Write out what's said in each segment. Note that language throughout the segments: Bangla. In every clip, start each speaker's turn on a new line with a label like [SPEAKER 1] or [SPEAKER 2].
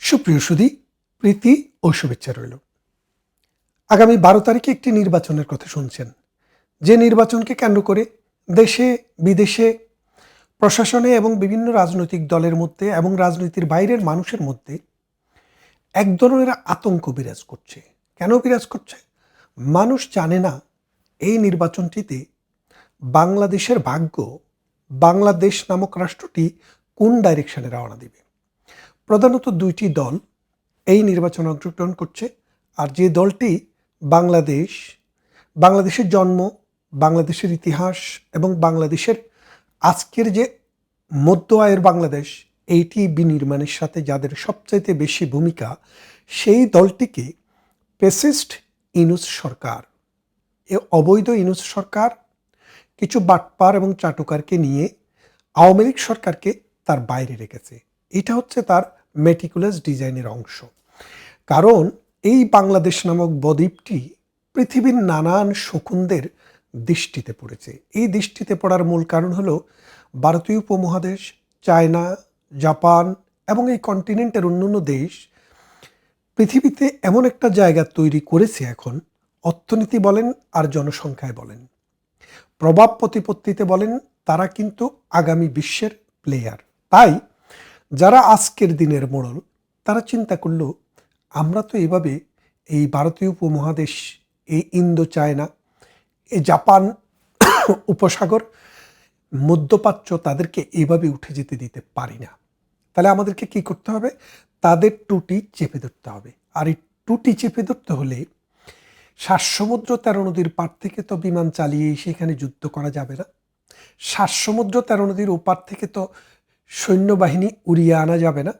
[SPEAKER 1] সুপ্রিয় সুধী, প্রীতি ও শুভেচ্ছা রইল। আগামী 12 তারিখে একটি নির্বাচনের কথা শুনছেন, যে নির্বাচনকে কেন্দ্র করে দেশে বিদেশে প্রশাসনে এবং বিভিন্ন রাজনৈতিক দলের মধ্যে এবং রাজনীতির বাইরের মানুষের মধ্যে এক ধরনের আতঙ্ক বিরাজ করছে। কেন বিরাজ করছে? মানুষ জানে না এই নির্বাচনটিতে বাংলাদেশের ভাগ্য, বাংলাদেশ নামক রাষ্ট্রটি কোন ডাইরেকশনে রওনা দিবে। প্রধানত দুইটি দল এই নির্বাচনে অংশগ্রহণ করছে, আর যে দলটি বাংলাদেশের জন্ম, বাংলাদেশের ইতিহাস এবং বাংলাদেশের আজকের যে মধ্য আয়ের বাংলাদেশ এইটি বিনির্মাণের সাথে যাদের সবচাইতে বেশি ভূমিকা, সেই দলটিকে ফ্যাসিস্ট ইউনূস সরকার, এ অবৈধ ইউনূস সরকার কিছু বাটপার এবং চাটুকারকে নিয়ে আওয়ামী লীগ সরকারকে তার বাইরে রেখেছে। এটা হচ্ছে তার মেটিকুলাস ডিজাইনের অংশ। কারণ এই বাংলাদেশ নামক বদ্বীপটি পৃথিবীর নানান শকুনদের দৃষ্টিতে পড়েছে। এই দৃষ্টিতে পড়ার মূল কারণ হলো ভারতীয় উপমহাদেশ, চায়না, জাপান এবং এই কন্টিনেন্টের অন্যান্য দেশ পৃথিবীতে এমন একটা জায়গা তৈরি করেছে, এখন অর্থনীতি বলেন আর জনসংখ্যায় বলেন, প্রভাব প্রতিপত্তিতে বলেন, তারা কিন্তু আগামী বিশ্বের প্লেয়ার। তাই যারা আজকের দিনের মোড়ল, তারা চিন্তা করলো আমরা তো এভাবে এই ভারতীয় উপমহাদেশ, এই ইন্দো চায়না, এই জাপান উপসাগর, মধ্যপ্রাচ্য, তাদেরকে এভাবে উঠে যেতে দিতে পারি না। তাহলে আমাদেরকে কি করতে হবে? তাদের টুটি চেপে ধরতে হবে। আর এই টুটি চেপে ধরতে হলে 7 সমুদ্র 13 নদীর পার থেকে তো বিমান চালিয়ে সেখানে যুদ্ধ করা যাবে না। 7 সমুদ্র 13 নদীর ওপার থেকে তো সৈন্যবাহিনী উড়িয়ে আনা যাবে না।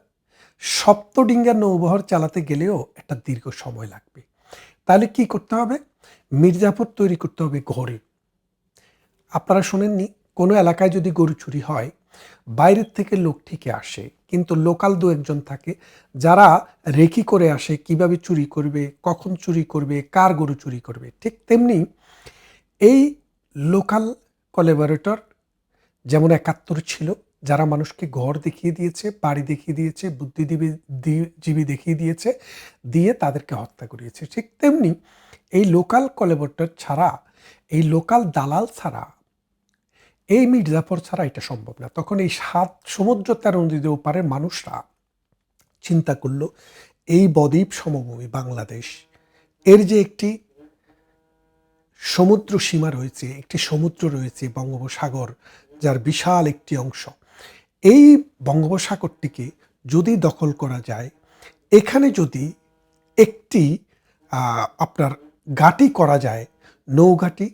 [SPEAKER 1] সপ্তডিঙ্গার নৌবহর চালাতে গেলেও একটা দীর্ঘ সময় লাগবে। তাহলে কি করতে হবে? মির্জাপুর তৈরি করতে হবে ঘরে। আপনারা শোনেননি, কোনো এলাকায় যদি গরু চুরি হয়, বাইরের থেকে লোক ঠিকই আসে, কিন্তু লোকাল দু একজন থাকে যারা রেকি করে আসে কিভাবে চুরি করবে, কখন চুরি করবে, কার গরু চুরি করবে। ঠিক তেমনি এই লোকাল কোলাবরেটর যেমন 71 ছিল, যারা মানুষকে ঘর দেখিয়ে দিয়েছে, বাড়ি দেখিয়ে দিয়েছে, বুদ্ধিজীবী দেখিয়ে দিয়েছে, দিয়ে তাদেরকে হত্যা করিয়েছে। ঠিক তেমনি এই লোকাল কোলাবরেটর ছাড়া, এই লোকাল দালাল ছাড়া, এই মির্জাফর ছাড়া এটা সম্ভব না। তখন এই 7 সমুদ্র 13 নদীর ওপারের মানুষরা চিন্তা করলো এই বদ্বীপ সমভূমি বাংলাদেশ, এর যে একটি সমুদ্র সীমা রয়েছে, একটি সমুদ্র রয়েছে বঙ্গোপসাগর, যার বিশাল একটি অংশ, এই বঙ্গোপসাগরটিকে যদি দখল করা যায়, এখানে যদি একটি আপনার ঘাঁটি করা যায়, নৌঘাঁটি,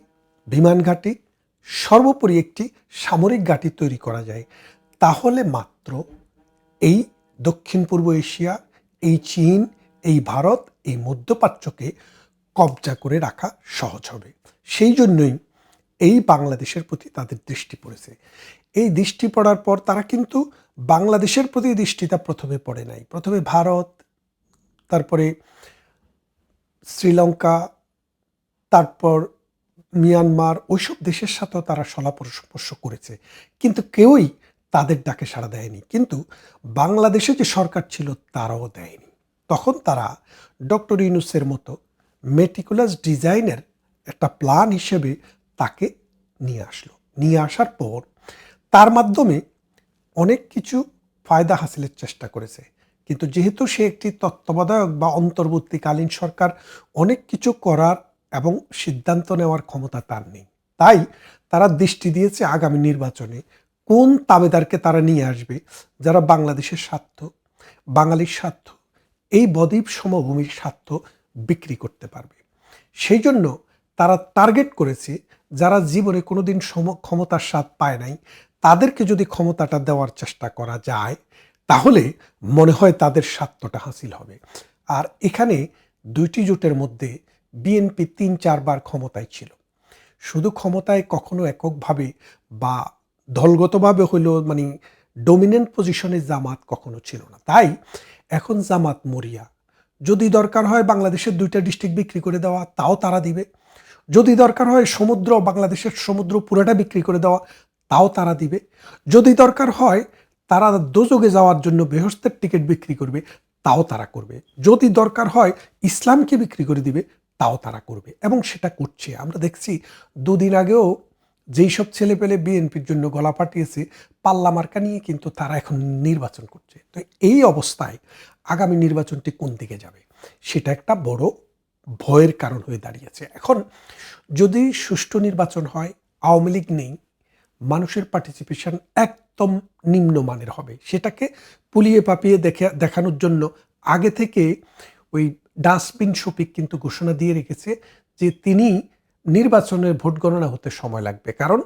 [SPEAKER 1] বিমান ঘাঁটি, সর্বোপরি একটি সামরিক ঘাঁটি তৈরি করা যায়, তাহলে মাত্র এই দক্ষিণ পূর্ব এশিয়া, এই চীন, এই ভারত, এই মধ্যপ্রাচ্যকে কবজা করে রাখা সহজ হবে। সেই জন্যই এই বাংলাদেশের প্রতি তাদের দৃষ্টি পড়েছে। এই দৃষ্টি পড়ার পর তারা কিন্তু বাংলাদেশের প্রতি দৃষ্টিটা প্রথমে পড়ে নাই। প্রথমে ভারত, তারপরে শ্রীলঙ্কা, তারপর মিয়ানমার, ওইসব দেশের সাথেও তারা পরামর্শ করেছে, কিন্তু কেউই তাদের ডাকে সাড়া দেয়নি। কিন্তু বাংলাদেশে যে সরকার ছিল তারাও দেয়নি। তখন তারা ডক্টর ইউনূসের মতো মেটিকুলাস ডিজাইনের একটা প্ল্যান হিসেবে তাকে নিয়ে আসলো। নিয়ে আসার পর তার মাধ্যমে অনেক কিছু ফায়দা হাসিলের চেষ্টা করেছে। কিন্তু যেহেতু সে একটি তত্ত্বাবধায়ক বা অন্তর্বর্তীকালীন সরকার, অনেক কিছু করার এবং সিদ্ধান্ত নেওয়ার ক্ষমতা তার নেই। তাই তারা দৃষ্টি দিয়েছে আগামী নির্বাচনে কোন তাবেদারকে তারা নিয়ে আসবে, যারা বাংলাদেশের স্বার্থ, বাঙালির স্বার্থ, এই বদ্বীপ সমভূমির স্বার্থ বিক্রি করতে পারবে। সেই জন্য তারা টার্গেট করেছে যারা জীবনে কোনোদিন ক্ষমতার স্বাদ পায় নাই, তাদেরকে যদি ক্ষমতাটা দেওয়ার চেষ্টা করা যায়, তাহলে মনে হয় তাদের স্বার্থটা হাসিল হবে। আর এখানে দুইটি জোটের মধ্যে বিএনপি 3-4 বার ক্ষমতায় ছিল। শুধু ক্ষমতায় কখনো এককভাবে বা দলগতভাবে হইলেও ডমিনেন্ট পজিশনে জামাত কখনো ছিল না। তাই এখন জামাত মরিয়া, যদি দরকার হয় বাংলাদেশের 2টা ডিস্ট্রিক্ট বিক্রি করে দেওয়া, তাও তারা দিবে। যদি দরকার হয় বাংলাদেশের সমুদ্র পুরাটা বিক্রি করে দেওয়া, তাও তারা দিবে। যদি দরকার হয় তারা দোজগে যাওয়ার জন্য বেহেশতের টিকিট বিক্রি করবে, তাও তারা করবে। যদি দরকার হয় ইসলামকে বিক্রি করে দিবে, তাও তারা করবে, এবং সেটা করছে। আমরা দেখছি দুদিন আগেও যেই সব ছেলেপেলে বিএনপির জন্য গলা ফাটিয়েছে, পাল্লা মার্কা নিয়ে কিন্তু তারা এখন নির্বাচন করছে। তো এই অবস্থায় আগামী নির্বাচনটি কোন দিকে যাবে, সেটা একটা বড় ভয়ের কারণ হয়ে দাঁড়িয়েছে। এখন যদি সুষ্ঠু নির্বাচন হয়, আওয়ামী লীগ নেই, মানুষের পার্টিসিপেশন একদম নিম্নমানের হবে। সেটাকে পুলিয়ে পাপিয়ে দেখানোর জন্য আগে থেকে ওই ডাস্টবিন শফিক কিন্তু ঘোষণা দিয়ে রেখেছে যে তিনি নির্বাচনের ভোট গণনা হতে সময় লাগবে, কারণ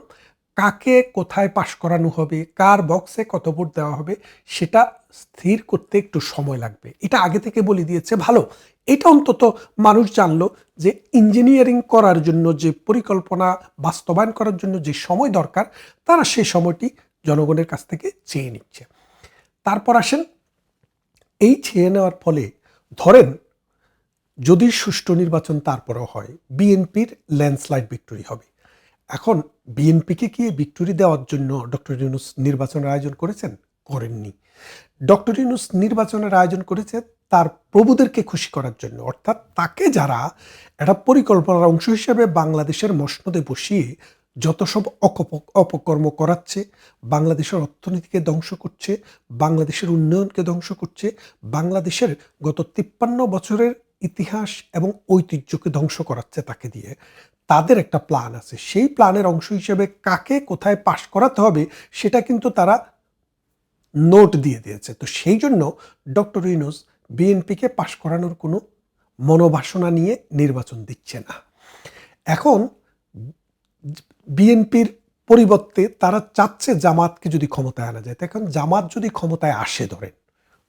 [SPEAKER 1] কাকে কোথায় পাশ করানো হবে, কার বক্সে কত ভোট দেওয়া হবে, সেটা স্থির করতে একটু সময় লাগবে। এটা আগে থেকে বলে দিয়েছে, ভালো। এটা অন্তত মানুষ জানলো যে ইঞ্জিনিয়ারিং করার জন্য যে পরিকল্পনা বাস্তবায়ন করার জন্য যে সময় দরকার, তারা সেই সময়টি জনগণের কাছ থেকে চেয়ে নিচ্ছে। তারপর আসেন, এই চেয়ে নেওয়ার ফলে ধরেন যদি সুষ্ঠু নির্বাচন তারপরেও হয়, বিএনপির ল্যান্ডস্লাইড ভিক্টরি হবে। এখন বিএনপিকে কি ভিক্টরি দেওয়ার জন্য ডক্টর ইউনূস নির্বাচনের আয়োজন করেছেন? করেননি। ডক্টর ইউনূস নির্বাচনের আয়োজন করেছে তার প্রভুদেরকে খুশি করার জন্য, অর্থাৎ তাকে যারা একটা পরিকল্পনার অংশ হিসেবে বাংলাদেশের মসনদে বসিয়ে যত সব অপকর্ম করাচ্ছে, বাংলাদেশের অর্থনীতিকে ধ্বংস করছে, বাংলাদেশের উন্নয়নকে ধ্বংস করছে, বাংলাদেশের গত 53 বছরের ইতিহাস এবং ঐতিহ্যকে ধ্বংস করাচ্ছে তাকে দিয়ে। তাদের একটা প্ল্যান আছে, সেই প্ল্যানের অংশ হিসেবে কাকে কোথায় পাশ করাতে হবে সেটা কিন্তু তারা নোট দিয়ে দিয়েছে। তো সেই জন্য ডক্টর ইউনূস বিএনপিকে পাশ করানোর কোনো মনোবাসনা নিয়ে নির্বাচন দিচ্ছে না। এখন বিএনপির পরিবর্তে তারা চাচ্ছে জামাতকে যদি ক্ষমতায় আনা যায়। তো এখন জামাত যদি ক্ষমতায় আসে,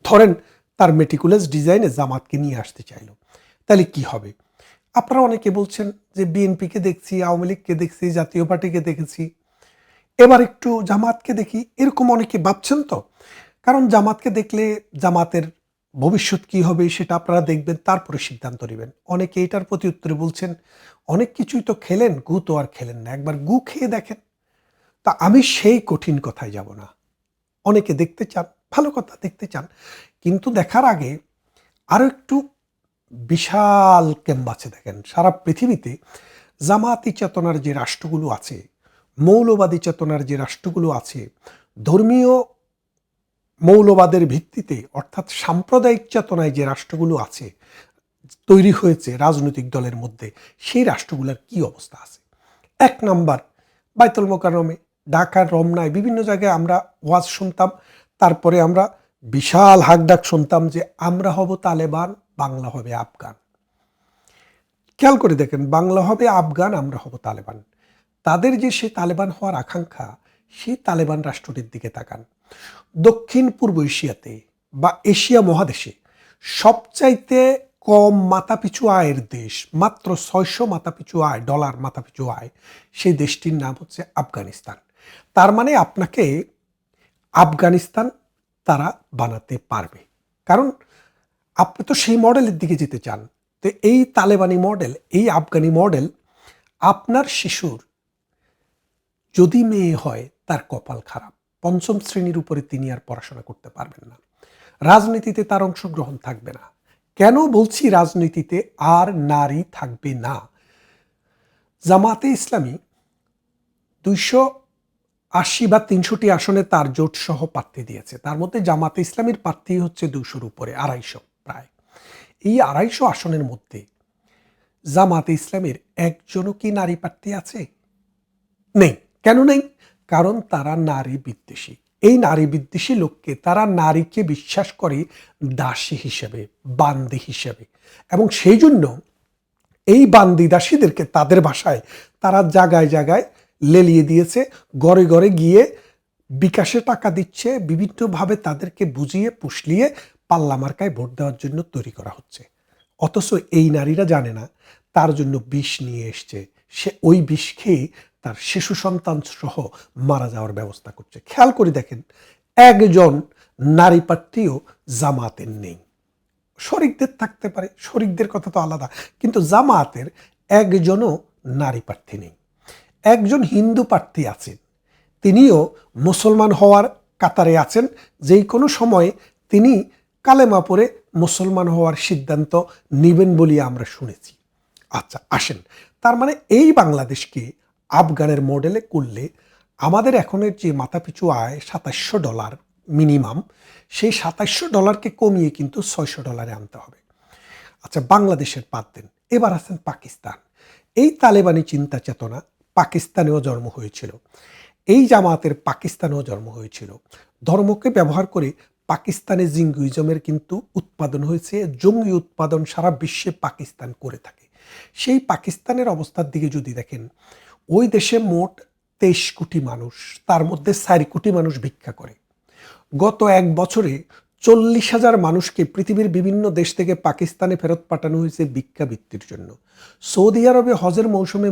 [SPEAKER 1] ধরেন তার মেটিকুলাস ডিজাইনে জামাতকে নিয়ে আসতে চাইল, তাহলে কি হবে? আপনারা অনেকে বলছেন যে বিএনপিকে দেখছি, আওয়ামী লীগকে দেখছি, জাতীয় পার্টিকে দেখেছি, এবার একটু জামাতকে দেখি, এরকম অনেকে ভাবছেন। তো কারণ জামাতকে দেখলে জামাতের ভবিষ্যৎ কি হবে সেটা আপনারা দেখবেন, তারপরে সিদ্ধান্ত নেবেন। অনেকে এটার প্রতি উত্তরে বলছেন, অনেক কিছুই তো খেলেন, গু তো আর খেলেন না, একবার গু খেয়ে দেখেন। তা আমি সেই কঠিন কথায় যাব না। অনেকে দেখতে চান, ভালো কথা, দেখতে চান, কিন্তু দেখার আগে আরো একটু বিশাল ক্যানভাসে দেখেন। সারা পৃথিবীতে জামাতি চেতনার যে রাষ্ট্রগুলো আছে, মৌলবাদী চেতনার যে রাষ্ট্রগুলো আছে, ধর্মীয় মৌলবাদের ভিত্তিতে অর্থাৎ সাম্প্রদায়িক চেতনায় যে রাষ্ট্রগুলো আছে, তৈরি হয়েছে রাজনৈতিক দলের মধ্যে, সেই রাষ্ট্রগুলোর কি অবস্থা আছে? এক নাম্বার, বাইতুল মোকাররমে, ঢাকার রমনায়, বিভিন্ন জায়গায় আমরা ওয়াজ শুনতাম, তারপরে আমরা বিশাল হাকডাক শুনতাম যে আমরা হব তালেবান, বাংলা হবে আফগান। খেয়াল করে দেখেন, বাংলা হবে আফগান, আমরা হব তালেবান। তাদের যে সে তালেবান হওয়ার আকাঙ্ক্ষা, সেই তালেবান রাষ্ট্রটির দিকে তাকান। দক্ষিণ পূর্ব এশিয়াতে বা এশিয়া মহাদেশে সবচাইতে কম মাথাপিছু আয়ের দেশ, মাত্র 600 মাথাপিছু আয়, ডলার মাথাপিছু আয়, সেই দেশটির নাম হচ্ছে আফগানিস্তান। তার মানে আপনাকে আফগানিস্তান তারা বানাতে পারবে, কারণ আপনি তো সেই মডেলের দিকে যেতে চান। তো এই তালেবানি মডেল, এই আফগানি মডেল, আপনার শিশুর যদি মেয়ে হয় তার কপাল খারাপ। 5ম শ্রেণীর উপরে তিনি আর পড়াশোনা করতে পারবেন না, রাজনীতিতে তার অংশগ্রহণ থাকবে না। কেন বলছি রাজনীতিতে আর নারী থাকবে না? জামাতে ইসলামী 280 বা 300টি আসনে তার জোট সহ প্রার্থী দিয়েছে, তার মধ্যে জামাতে ইসলামীর প্রার্থী হচ্ছে 200-র উপরে, 250 প্রায়। এই 250 আসনের মধ্যে জামাতে ইসলামের একজনও কি নারী প্রার্থী আছে? নেই। কেন নেই? কারণ তারা নারী বিদ্বেষী। এই নারী বিদ্বেষী লোককে, তারা নারীকে বিশ্বাস করে দাসী হিসেবে, বান্দি হিসেবে, এবং সেই জন্য এই বান্দি দাসীদেরকে তাদের ভাষায় তারা জায়গায় জায়গায় লেলিয়ে দিয়েছে, ঘরে ঘরে গিয়ে বিকাশে টাকা দিচ্ছে, বিভিন্নভাবে তাদেরকে বুঝিয়ে পুষলিয়ে পাল্লা মার্কায় ভোট দেওয়ার জন্য তৈরি করা হচ্ছে। অথচ এই নারীরা জানে না তার জন্য বিষ নিয়ে এসছে, সে ওই বিষ খেয়ে তার শিশু সন্তান সহ মারা যাওয়ার ব্যবস্থা করছে। খেয়াল করে দেখেন, একজন নারী প্রার্থীও জামাতের নেই। শরিকদের থাকতে পারে, শরিকদের কথা তো আলাদা, কিন্তু জামাতের একজনও নারী প্রার্থী নেই। একজন হিন্দু প্রার্থী আছেন, তিনিও মুসলমান হওয়ার কাতারে আছেন, যেই কোনো সময় তিনি কালেমা পড়ে মুসলমান হওয়ার সিদ্ধান্ত নেবেন বলে আমরা শুনেছি। আচ্ছা আসেন, তার মানে এই বাংলাদেশকে আফগানের মডেলে করলে আমাদের এখনের যে মাথাপিছু আয় $2700 মিনিমাম, সেই $2700কে কমিয়ে কিন্তু $600 আনতে হবে। আচ্ছা বাংলাদেশের বাদ দেন, এবার আছেন পাকিস্তান। এই তালেবানি চিন্তা চেতনা পাকিস্তানেও জন্ম হয়েছিল, এই জামাতের পাকিস্তানেও জন্ম হয়েছিল। ধর্মকে ব্যবহার করে পাকিস্তানে জিঙ্গুইজমের কিন্তু উৎপাদন হয়েছে, জঙ্গি উৎপাদন সারা বিশ্বে পাকিস্তান করে থাকে। সেই পাকিস্তানের অবস্থার দিকে যদি দেখেন, ওই দেশে মোট 23 কোটি মানুষ, তার মধ্যে 4 কোটি মানুষ ভিক্ষা করে। গত 1 বছরে 40,000 মানুষকে পৃথিবীর বিভিন্ন দেশ থেকে পাকিস্তানে ফেরত পাঠানো হয়েছে ভিক্ষাবৃত্তির জন্য। সৌদি আরবে হজের মৌসুমে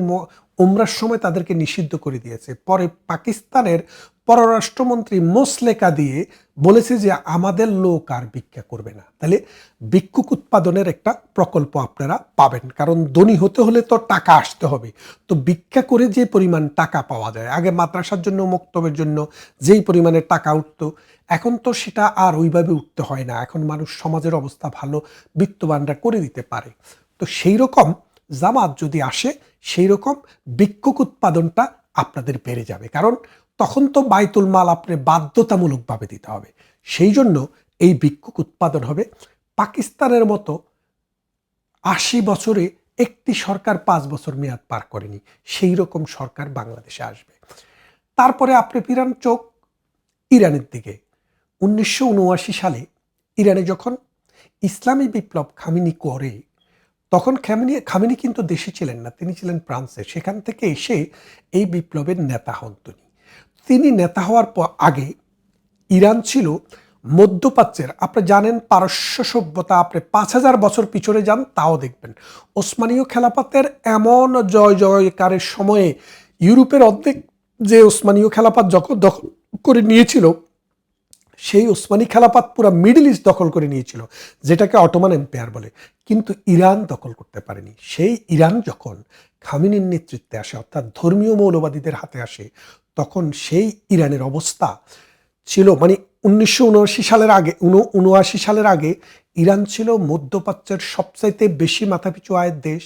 [SPEAKER 1] উমরার সময় তাদেরকে নিষিদ্ধ করে দিয়েছে। পরে পাকিস্তানের পররাষ্ট্রমন্ত্রী মোসলেকা দিয়ে বলেছে যে আমাদের লোক আর ভিক্ষা করবে না। তাহলে ভিক্ষুক উৎপাদনের একটা প্রকল্প আপনারা পাবেন, কারণ ধনী হতে হলে তো টাকা আসতে হবে। তো ভিক্ষা করে যে পরিমাণ টাকা পাওয়া যায়, আগে মাদ্রাসার জন্য মক্তবের জন্য যেই পরিমাণে টাকা উঠতো, এখন তো সেটা আর ওইভাবে উঠতে হয় না। এখন মানুষ সমাজের অবস্থা ভালো, বিত্তবানরা করে দিতে পারে। তো সেই রকম জামাত যদি আসে, সেই রকম ভিক্ষুক উৎপাদনটা আপনাদের বেড়ে যাবে, কারণ তখন তো বাইতুল মাল আপনি বাধ্যতামূলকভাবে দিতে হবে। সেই জন্য এই ভিক্ষুক উৎপাদন হবে। পাকিস্তানের মতো 80 বছরে একটি সরকার 5 বছর মেয়াদ পার করেনি, সেই রকম সরকার বাংলাদেশে আসবে। তারপরে আপনি ফিরান চোখ ইরানের দিকে। 1979 সালে ইরানে যখন ইসলামী বিপ্লব খামেনি করে, তখন খামেনি কিন্তু দেশে ছিলেন না, তিনি ছিলেন ফ্রান্সে। সেখান থেকে এসে এই বিপ্লবের নেতা হন তিনি। নেতা হওয়ার আগে ইরান ছিল মধ্যপ্রাচ্যের, আপনি জানেন পারস্য সভ্যতা, আপনি 5000 বছর পিছনে যান তাও দেখবেন ওসমানীয় খেলাফতের এমন জয় জয়কারের সময়ে ইউরোপের অর্ধেক যে ওসমানীয় খেলাফত যখন দখল করে নিয়েছিল, সেই ওসমানী খেলাফত পুরো মিডল ইস্ট দখল করে নিয়েছিল, যেটাকে অটোমান এম্পায়ার বলে। কিন্তু ইরান দখল করতে পারেনি। সেই ইরান যখন খামেনির নেতৃত্বে আসে, অর্থাৎ ধর্মীয় মৌলবাদীদের হাতে আসে, তখন সেই ইরানের অবস্থা ছিল, মানে 1979 সালের আগে, 79 সালের আগে ইরান ছিল মধ্যপ্রাচ্যের সবচাইতে বেশি মাথাপিছু আয়ের দেশ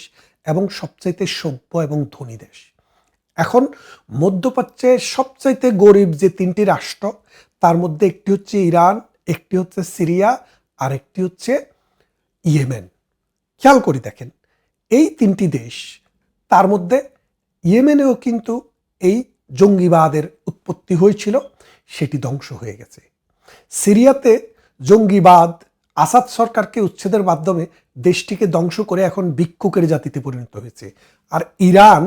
[SPEAKER 1] এবং সবচাইতে সভ্য এবং ধনী দেশ। এখন মধ্যপ্রাচ্যের সবচাইতে গরিব যে 3টি রাষ্ট্র, তার মধ্যে একটি হচ্ছে ইরান, একটি হচ্ছে সিরিয়া, আর একটি হচ্ছে ইয়েমেন। খেয়াল করে দেখেন এই 3টি দেশ, তার মধ্যে ইয়েমেনেও কিন্তু এই জঙ্গিবাদের উৎপত্তি হয়েছিল, সেটি ধ্বংস হয়ে গেছে। সিরিয়াতে জঙ্গিবাদ আসাদ সরকারকে উচ্ছেদের মাধ্যমে দেশটিকে ধ্বংস করে এখন ভিক্ষুকের জাতিতে পরিণত হয়েছে। আর ইরান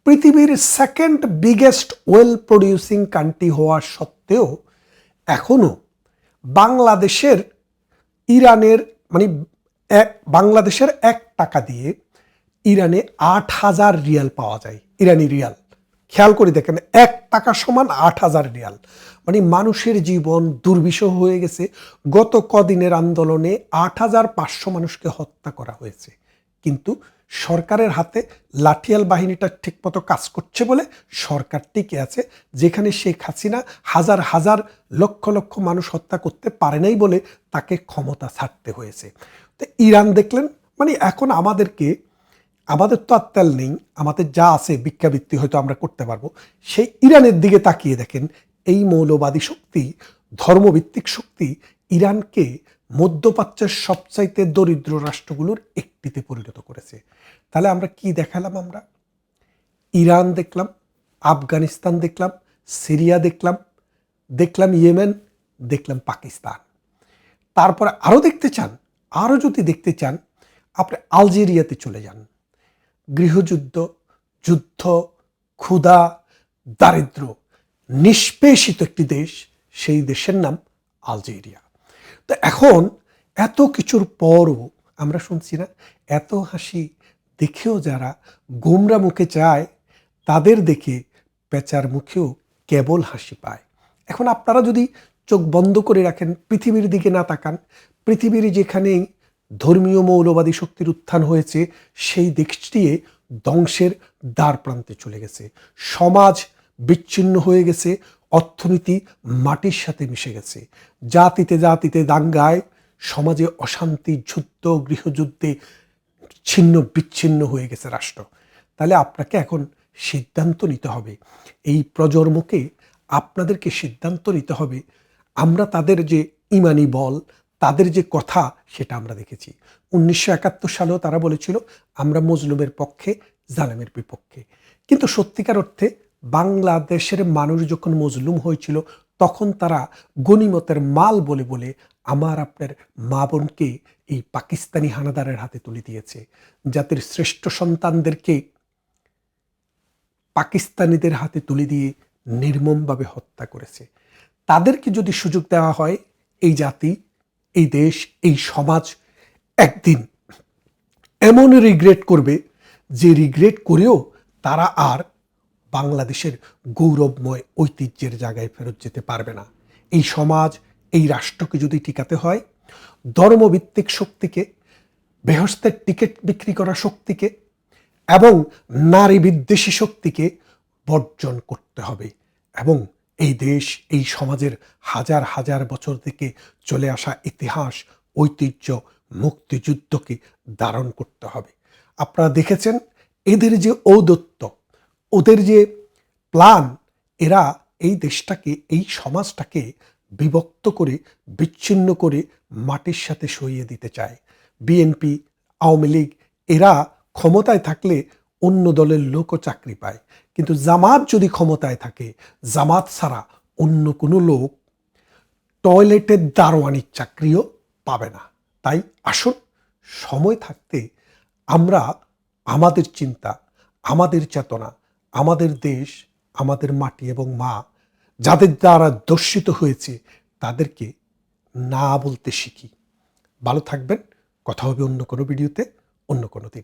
[SPEAKER 1] পৃথিবীর 2nd biggest well producing country হওয়া সত্ত্বেও এখনো বাংলাদেশের ইরানের মানে বাংলাদেশের 1 টাকা দিয়ে ইরানে 8000 রিয়াল পাওয়া যায়, ইরানি রিয়াল। খেয়াল করে দেখেন 1 টাকা সমান 8000 রিয়াল। মানে মানুষের জীবন দুর্বিষহ হয়ে গেছে। গত কদিনের আন্দোলনে 8500 মানুষকে হত্যা করা হয়েছে, কিন্তু সরকারের হাতে লাঠিয়াল বাহিনীটা ঠিকমতো কাজ করছে বলে সরকার টিকে আছে, যেখানে শেখ হাসিনা হাজার হাজার লক্ষ লক্ষ মানুষ হত্যা করতে পারে নাই বলে তাকে ক্ষমতা ছাড়তে হয়েছে। তো ইরান দেখলেন, মানে এখন আমাদের তো আর তেল নেই, আমাদের যা আছে ভিক্ষাবৃত্তি হয়তো আমরা করতে পারবো। সেই ইরানের দিকে তাকিয়ে দেখেন, এই মৌলবাদী শক্তি, ধর্মভিত্তিক শক্তি ইরানকে মধ্যপ্রাচ্যের সবচাইতে দরিদ্র রাষ্ট্রগুলোর একটিতে পরিণত করেছে। তাহলে আমরা কি দেখালাম? আমরা ইরান দেখলাম, আফগানিস্তান দেখলাম, সিরিয়া দেখলাম ইয়েমেন, দেখলাম পাকিস্তান। তারপরে আরও যদি দেখতে চান আপনি আলজেরিয়াতে চলে যান। গৃহযুদ্ধ, যুদ্ধ, ক্ষুধা, দারিদ্র নিষ্পেষিত একটি দেশ, সেই দেশের নাম আলজেরিয়া। তো এখন এত কিছুর পরও আমরা শুনছি না, এত হাসি দেখেও যারা গোমরা মুখে চায়, তাদের দেখে পেঁচার মুখেও কেবল হাসি পায়। এখন আপনারা যদি চোখ বন্ধ করে রাখেন, পৃথিবীর দিকে না তাকান, পৃথিবীর যেখানেই ধর্মীয় মৌলবাদী শক্তির উত্থান হয়েছে, সেই দেশটি ধ্বংসের দ্বার প্রান্তে চলে গেছে। সমাজ বিচ্ছিন্ন হয়ে গেছে, অর্থনীতি মাটির সাথে মিশে গেছে। জাতিতে জাতিতে দাঙ্গায় সমাজে অশান্তি, যুদ্ধ, গৃহযুদ্ধে ছিন্ন বিচ্ছিন্ন হয়ে গেছে রাষ্ট্র। তাহলে আপনাকে এখন সিদ্ধান্ত নিতে হবে, এই প্রজন্মকে আপনাদেরকে সিদ্ধান্ত নিতে হবে। আমরা তাদের যে ইমানি বল, তাদের যে কথা, সেটা আমরা দেখেছি। 1971 সালেও তারা বলেছিল আমরা মজলুমের পক্ষে, জালেমের বিপক্ষে। কিন্তু সত্যিকার অর্থে বাংলাদেশের মানুষ যখন মজলুম হয়েছিল, তখন তারা গনিমতের মাল বলে বলে আমার আপনার মা বোনকে এই পাকিস্তানি হানাদারের হাতে তুলে দিয়েছে। জাতির শ্রেষ্ঠ সন্তানদেরকে পাকিস্তানিদের হাতে তুলে দিয়ে নির্মমভাবে হত্যা করেছে। তাদেরকে যদি সুযোগ দেওয়া হয়, এই জাতি, এই দেশ, এই সমাজ একদিন এমন রিগ্রেট করবে যে রিগ্রেট করেও তারা আর বাংলাদেশের গৌরবময় ঐতিহ্যের জায়গায় ফেরত যেতে পারবে না। এই সমাজ, এই রাষ্ট্রকে যদি টিকাতে হয়, ধর্মভিত্তিক শক্তিকে, বেহেশতের টিকিট বিক্রি করা শক্তিকে এবং নারী বিদ্বেষী শক্তিকে বর্জন করতে হবে এবং এই দেশ, এই সমাজের হাজার হাজার বছর থেকে চলে আসা ইতিহাস, ঐতিহ্য, মুক্তিযুদ্ধকে ধারণ করতে হবে। আপনারা দেখেছেন এদের যে ঔদ্ধত্য, ওদের যে প্ল্যান, এরা এই দেশটাকে, এই সমাজটাকে বিভক্ত করে, বিচ্ছিন্ন করে মাটির সাথে সরিয়ে দিতে চায়। বিএনপি, আওয়ামী লীগ এরা ক্ষমতায় থাকলে অন্য দলের লোকও চাকরি পায়, কিন্তু জামাত যদি ক্ষমতায় থাকে, জামাত ছাড়া অন্য কোনো লোক টয়লেটের দারোয়ানির চাকরিও পাবে না। তাই আসুন, সময় থাকতে আমরা আমাদের চিন্তা, আমাদের চেতনা, আমাদের দেশ, আমাদের মাটি এবং মা, যাদের দ্বারা দর্শিত হয়েছে, তাদেরকে না বলতে শিখি। ভালো থাকবেন। কথা হবে অন্য কোনো ভিডিওতে, অন্য কোনো দিন।